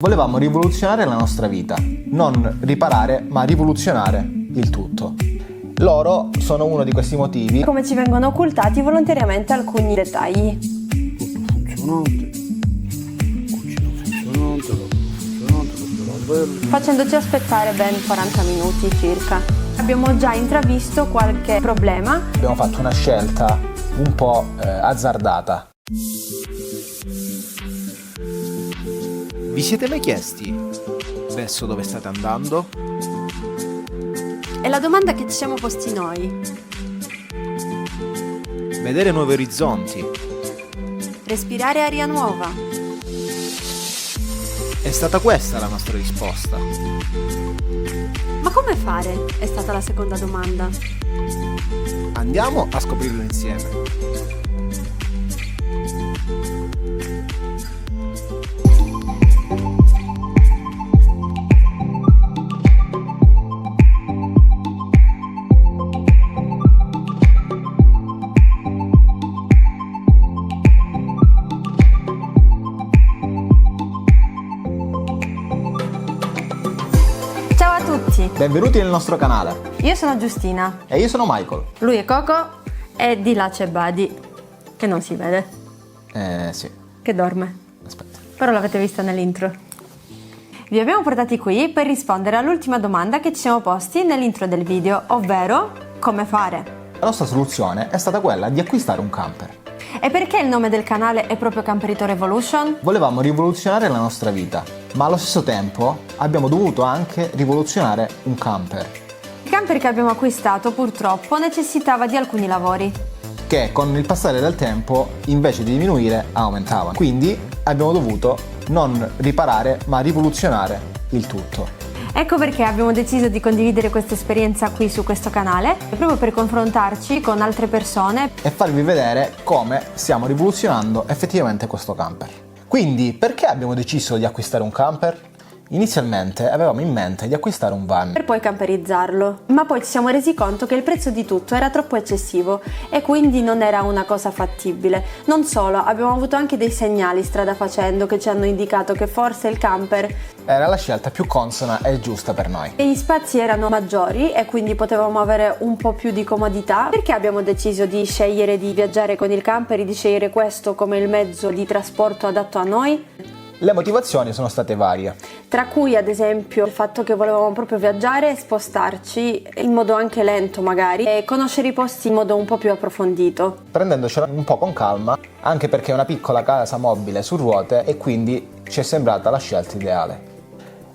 Volevamo rivoluzionare la nostra vita, non riparare ma rivoluzionare il tutto. Loro sono uno di questi motivi. Come ci vengono occultati volontariamente alcuni dettagli. Facendoci aspettare ben 40 minuti circa. Abbiamo già intravisto qualche problema. Abbiamo fatto una scelta un po' azzardata. Vi siete mai chiesti verso dove state andando? È la domanda che ci siamo posti noi. Vedere nuovi orizzonti. Respirare aria nuova. È stata questa la nostra risposta. Ma come fare? È stata la seconda domanda. Andiamo a scoprirlo insieme. Ciao a tutti, Benvenuti nel nostro canale. io sono Giustina, E io sono Michael. lui è Coco e di là c'è Buddy, che non si vede, Sì, che dorme, aspetta. però l'avete vista nell'intro. Vi abbiamo portati qui per rispondere all'ultima domanda che ci siamo posti nell'intro del video, ovvero come fare. La nostra soluzione è stata quella di acquistare un camper. E perché il nome del canale è proprio Camperito Revolution? Volevamo rivoluzionare la nostra vita, ma allo stesso tempo abbiamo dovuto anche rivoluzionare un camper, Il camper che abbiamo acquistato purtroppo necessitava di alcuni lavori. che con il passare del tempo, invece di diminuire, aumentava. Quindi abbiamo dovuto non riparare, ma rivoluzionare il tutto. Ecco perché abbiamo deciso di condividere questa esperienza qui su questo canale, proprio per confrontarci con altre persone. E farvi vedere come stiamo rivoluzionando effettivamente questo camper. Quindi, perché abbiamo deciso di acquistare un camper? Inizialmente avevamo in mente di acquistare un van. Per poi camperizzarlo, ma poi ci siamo resi conto che il prezzo di tutto era troppo eccessivo e quindi non era una cosa fattibile. Non solo, abbiamo avuto anche dei segnali strada facendo che ci hanno indicato che forse il camper Era la scelta più consona e giusta per noi. e gli spazi erano maggiori e quindi potevamo avere un po' più di comodità. Perché abbiamo deciso di scegliere di viaggiare con il camper e di scegliere questo come il mezzo di trasporto adatto a noi? Le motivazioni sono state varie. Tra cui ad esempio il fatto che volevamo proprio viaggiare e spostarci in modo anche lento magari e conoscere i posti in modo un po' più approfondito. Prendendocela un po' con calma, anche perché è una piccola casa mobile su ruote e quindi ci è sembrata la scelta ideale.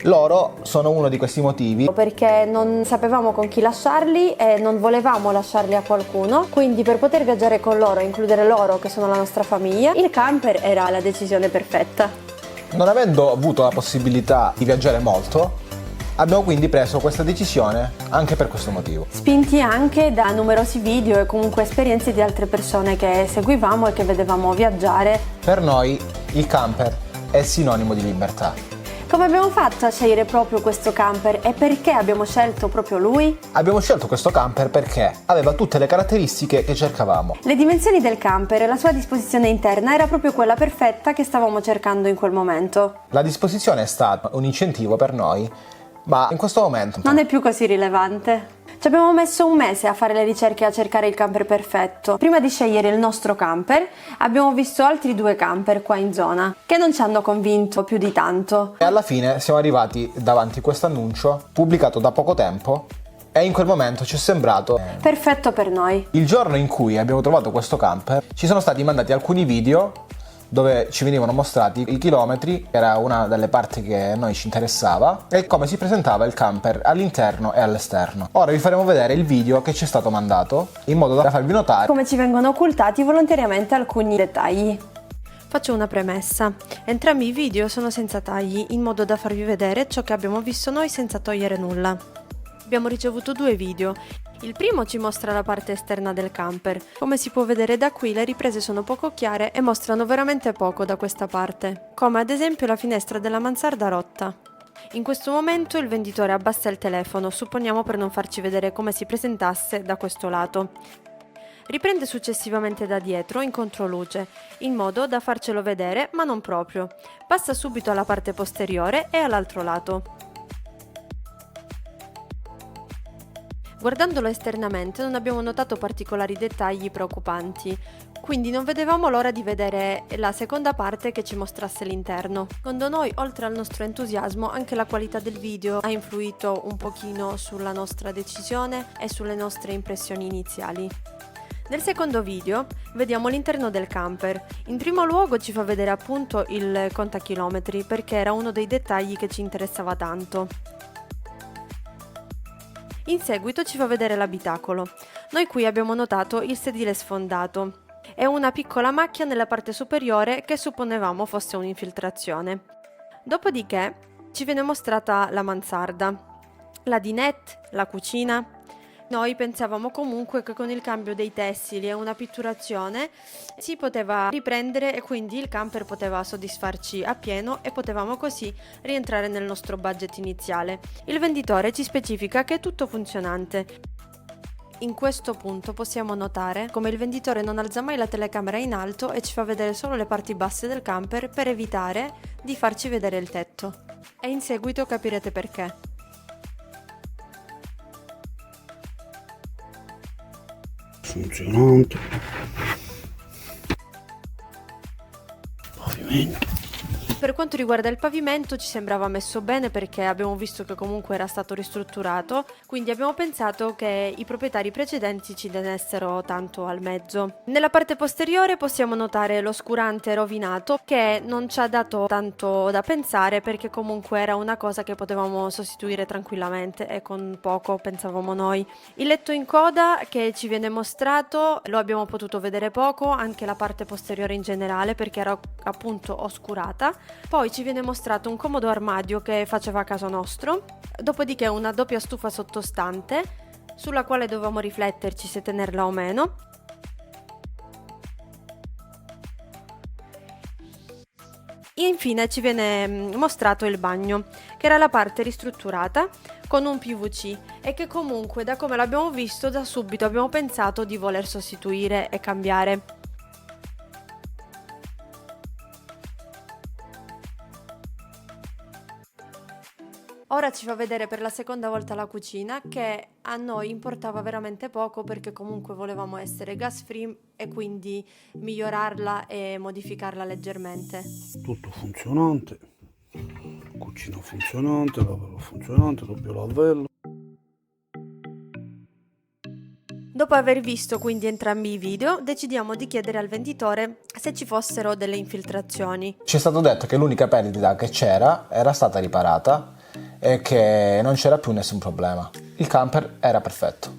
Loro sono uno di questi motivi. Perché non sapevamo con chi lasciarli e non volevamo lasciarli a qualcuno, quindi per poter viaggiare con loro e includere loro che sono la nostra famiglia, il camper era la decisione perfetta. Non avendo avuto la possibilità di viaggiare molto, abbiamo quindi preso questa decisione anche per questo motivo. Spinti anche da numerosi video e comunque esperienze di altre persone che seguivamo e che vedevamo viaggiare. Per noi il camper è sinonimo di libertà. Come abbiamo fatto a scegliere proprio questo camper e perché abbiamo scelto proprio lui? Abbiamo scelto questo camper perché aveva tutte le caratteristiche che cercavamo. Le dimensioni del camper e la sua disposizione interna era proprio quella perfetta che stavamo cercando in quel momento. La disposizione è stata un incentivo per noi, ma in questo momento Non è più così rilevante. Ci abbiamo messo un mese a fare le ricerche e a cercare il camper perfetto. Prima di scegliere il nostro camper, abbiamo visto altri 2 camper qua in zona, che non ci hanno convinto più di tanto. E alla fine siamo arrivati davanti a questo annuncio pubblicato da poco tempo e in quel momento ci è sembrato Perfetto per noi. il giorno in cui abbiamo trovato questo camper. Ci sono stati mandati alcuni video dove ci venivano mostrati i chilometri, era una delle parti che a noi ci interessava, e come si presentava il camper all'interno e all'esterno. Ora vi faremo vedere il video che ci è stato mandato in modo da farvi notare Come ci vengono occultati volontariamente alcuni dettagli. Faccio una premessa. Entrambi i video sono senza tagli, in modo da farvi vedere ciò che abbiamo visto noi senza togliere nulla. Abbiamo ricevuto 2 video. Il primo ci mostra la parte esterna del camper. Come si può vedere da qui, le riprese sono poco chiare e mostrano veramente poco da questa parte, come ad esempio la finestra della mansarda rotta. In questo momento il venditore abbassa il telefono, supponiamo per non farci vedere come si presentasse da questo lato. Riprende successivamente da dietro in controluce, in modo da farcelo vedere ma non proprio. Passa subito alla parte posteriore e all'altro lato. Guardandolo esternamente non abbiamo notato particolari dettagli preoccupanti, quindi non vedevamo l'ora di vedere la seconda parte che ci mostrasse l'interno. Secondo noi, oltre al nostro entusiasmo, anche la qualità del video ha influito un pochino sulla nostra decisione e sulle nostre impressioni iniziali. Nel secondo video vediamo l'interno del camper. In primo luogo ci fa vedere appunto il contachilometri, perché era uno dei dettagli che ci interessava tanto. In seguito ci fa vedere l'abitacolo. Noi qui abbiamo notato il sedile sfondato e una piccola macchia nella parte superiore che supponevamo fosse un'infiltrazione. Dopodiché ci viene mostrata la mansarda, la dinette, la cucina. Noi pensavamo comunque che con il cambio dei tessili e una pitturazione si poteva riprendere e quindi il camper poteva soddisfarci appieno e potevamo così rientrare nel nostro budget iniziale. Il venditore ci specifica che è tutto funzionante. In questo punto possiamo notare come il venditore non alza mai la telecamera in alto e ci fa vedere solo le parti basse del camper per evitare di farci vedere il tetto. E in seguito capirete perché. Funzionante, pavimento. Per quanto riguarda il pavimento ci sembrava messo bene perché abbiamo visto che comunque era stato ristrutturato, quindi abbiamo pensato che i proprietari precedenti ci tenessero tanto al mezzo. Nella parte posteriore possiamo notare l'oscurante rovinato che non ci ha dato tanto da pensare perché comunque era una cosa che potevamo sostituire tranquillamente e con poco pensavamo noi. Il letto in coda che ci viene mostrato lo abbiamo potuto vedere poco, anche la parte posteriore in generale perché era appunto oscurata. Poi ci viene mostrato un comodo armadio che faceva caso nostro, dopodiché una doppia stufa sottostante sulla quale dovevamo rifletterci se tenerla o meno. E infine ci viene mostrato il bagno, che era la parte ristrutturata con un PVC e che comunque da come l'abbiamo visto da subito abbiamo pensato di voler sostituire e cambiare. Ora ci fa vedere per la seconda volta la cucina che a noi importava veramente poco perché comunque volevamo essere gas free e quindi migliorarla e modificarla leggermente. Tutto funzionante, cucina funzionante, lavabo funzionante, doppio lavello. Dopo aver visto quindi entrambi i video, decidiamo di chiedere al venditore se ci fossero delle infiltrazioni. Ci è stato detto che l'unica perdita che c'era era stata riparata e che non c'era più nessun problema. Il camper era perfetto.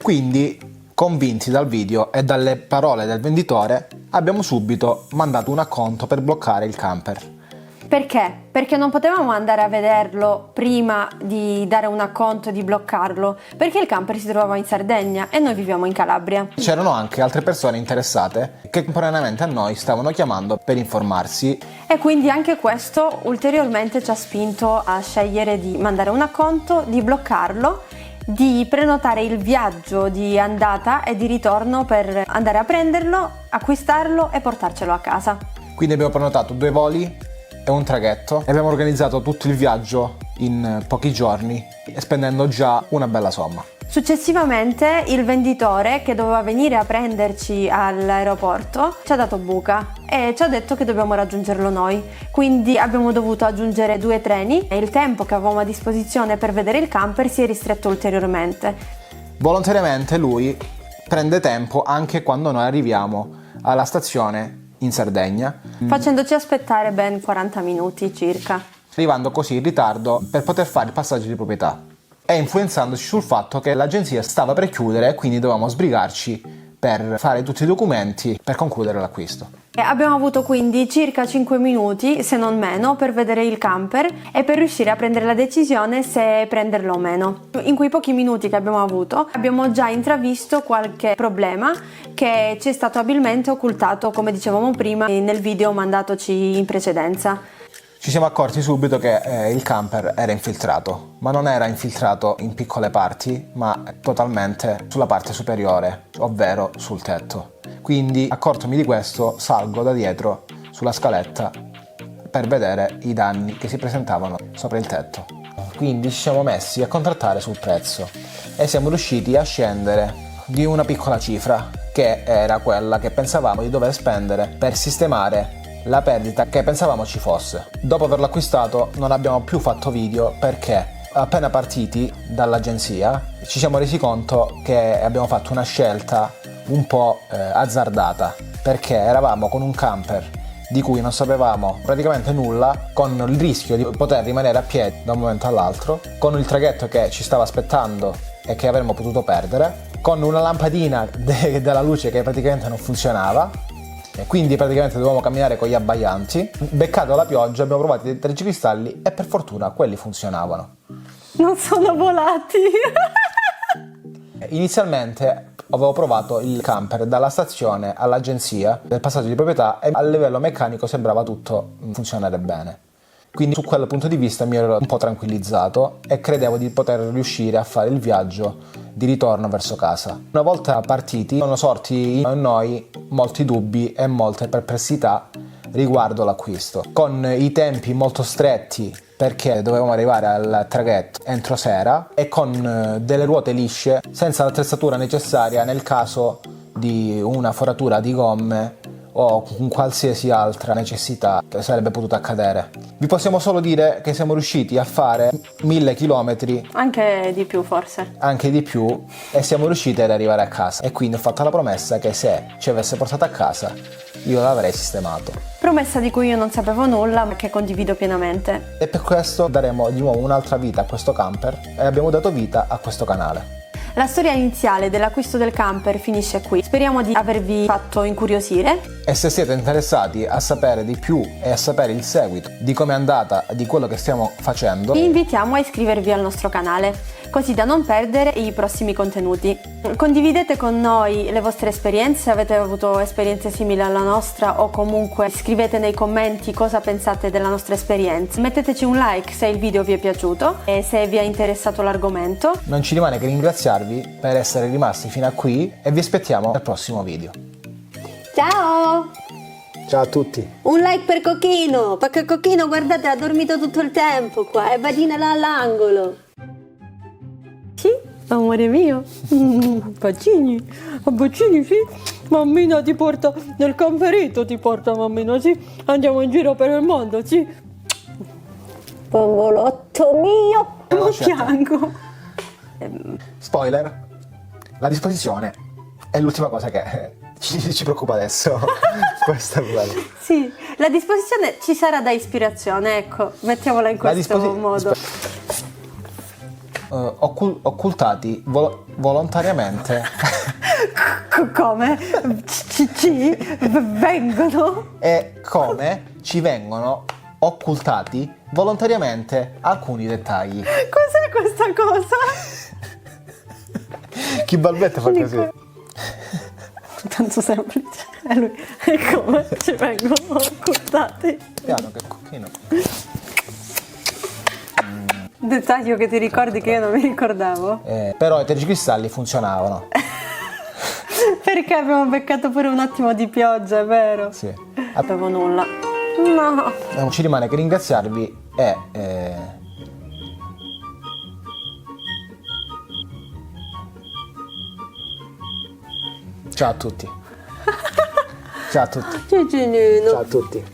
Quindi, convinti dal video e dalle parole del venditore, abbiamo subito mandato un acconto per bloccare il camper. Perché? Perché non potevamo andare a vederlo prima di dare un acconto e di bloccarlo, perché il camper si trovava in Sardegna e noi viviamo in Calabria. C'erano anche altre persone interessate che contemporaneamente a noi stavano chiamando per informarsi. E quindi anche questo ulteriormente ci ha spinto a scegliere di mandare un acconto, di bloccarlo, di prenotare il viaggio di andata e di ritorno per andare a prenderlo, acquistarlo e portarcelo a casa. Quindi abbiamo prenotato 2 voli e un traghetto e abbiamo organizzato tutto il viaggio in pochi giorni, spendendo già una bella somma. Successivamente il venditore che doveva venire a prenderci all'aeroporto ci ha dato buca e ci ha detto che dobbiamo raggiungerlo noi, quindi abbiamo dovuto aggiungere 2 treni e il tempo che avevamo a disposizione per vedere il camper si è ristretto ulteriormente. Volontariamente lui prende tempo anche quando noi arriviamo alla stazione in Sardegna, facendoci aspettare ben 40 minuti circa, arrivando così in ritardo per poter fare il passaggio di proprietà e influenzandoci sul fatto che l'agenzia stava per chiudere e quindi dovevamo sbrigarci per fare tutti i documenti per concludere l'acquisto. Abbiamo avuto quindi circa 5 minuti, se non meno, per vedere il camper e per riuscire a prendere la decisione se prenderlo o meno. In quei pochi minuti che abbiamo avuto abbiamo già intravisto qualche problema che ci è stato abilmente occultato, come dicevamo prima, nel video mandatoci in precedenza. ci siamo accorti subito che il camper era infiltrato, ma non era infiltrato in piccole parti, ma totalmente sulla parte superiore, ovvero sul tetto. Quindi, accortomi di questo, salgo da dietro sulla scaletta per vedere i danni che si presentavano sopra il tetto. Quindi ci siamo messi a contrattare sul prezzo e siamo riusciti a scendere di una piccola cifra, che era quella che pensavamo di dover spendere per sistemare la perdita che pensavamo ci fosse. Dopo averlo acquistato non abbiamo più fatto video, perché appena partiti dall'agenzia ci siamo resi conto che abbiamo fatto una scelta un po' azzardata, perché eravamo con un camper di cui non sapevamo praticamente nulla, con il rischio di poter rimanere a piedi da un momento all'altro, con il traghetto che ci stava aspettando e che avremmo potuto perdere, con una lampadina della luce che praticamente non funzionava, e quindi praticamente dovevamo camminare con gli abbaglianti. Beccato la pioggia abbiamo provato i tergicristalli e per fortuna quelli funzionavano. Non sono volati. Inizialmente avevo provato il camper dalla stazione all'agenzia del passaggio di proprietà e a livello meccanico sembrava tutto funzionare bene. Quindi su quel punto di vista mi ero un po' tranquillizzato e credevo di poter riuscire a fare il viaggio di ritorno verso casa. Una volta partiti sono sorti in noi molti dubbi e molte perplessità riguardo l'acquisto, con i tempi molto stretti perché dovevamo arrivare al traghetto entro sera e con delle ruote lisce senza l'attrezzatura necessaria nel caso di una foratura di gomme o con qualsiasi altra necessità che sarebbe potuta accadere. Vi possiamo solo dire che siamo riusciti a fare 1000 chilometri, Anche di più forse. anche di più, e siamo riusciti ad arrivare a casa, e quindi ho fatto la promessa che se ci avesse portato a casa io l'avrei sistemato, Promessa di cui io non sapevo nulla, ma che condivido pienamente. e per questo daremo di nuovo un'altra vita a questo camper e abbiamo dato vita a questo canale. La storia iniziale dell'acquisto del camper finisce qui. Speriamo di avervi fatto incuriosire. E se siete interessati a sapere di più e a sapere il seguito di come è andata, di quello che stiamo facendo, Vi invitiamo a iscrivervi al nostro canale, così da non perdere i prossimi contenuti. Condividete con noi le vostre esperienze, avete avuto esperienze simili alla nostra, o comunque scrivete nei commenti cosa pensate della nostra esperienza. Metteteci un like se il video vi è piaciuto e se vi è interessato l'argomento. non ci rimane che ringraziarvi per essere rimasti fino a qui e vi aspettiamo al prossimo video. Ciao! Ciao a tutti! Un like per Cocchino, perché Cocchino, guardate, ha dormito tutto il tempo qua, è vadina là all'angolo. Sì, amore mio. Bacini, bacini, sì. Mammina ti porta nel camperetto, ti porta mammina, sì. Andiamo in giro per il mondo, sì. Bambolotto mio! Non Certo. piango. Spoiler, la disposizione è l'ultima cosa che ci preoccupa adesso. Questo è bello. Sì, la disposizione ci sarà da ispirazione, ecco, mettiamola in questo modo. Occultati volontariamente Come? Ci vengono? e come ci vengono occultati volontariamente alcuni dettagli. Cos'è questa cosa? Chi balbetta fa così? Tanto semplice. È lui. E come ci vengono occultati? Piano che cocchino. Dettaglio che ti ricordi che io non mi ricordavo. Però i tergicristalli funzionavano. Perché abbiamo beccato pure un attimo di pioggia, è vero? Sì. Non sapevo nulla. No. Non ci rimane che ringraziarvi e ciao a tutti. Ciao a tutti. Cicinino! Ciao a tutti.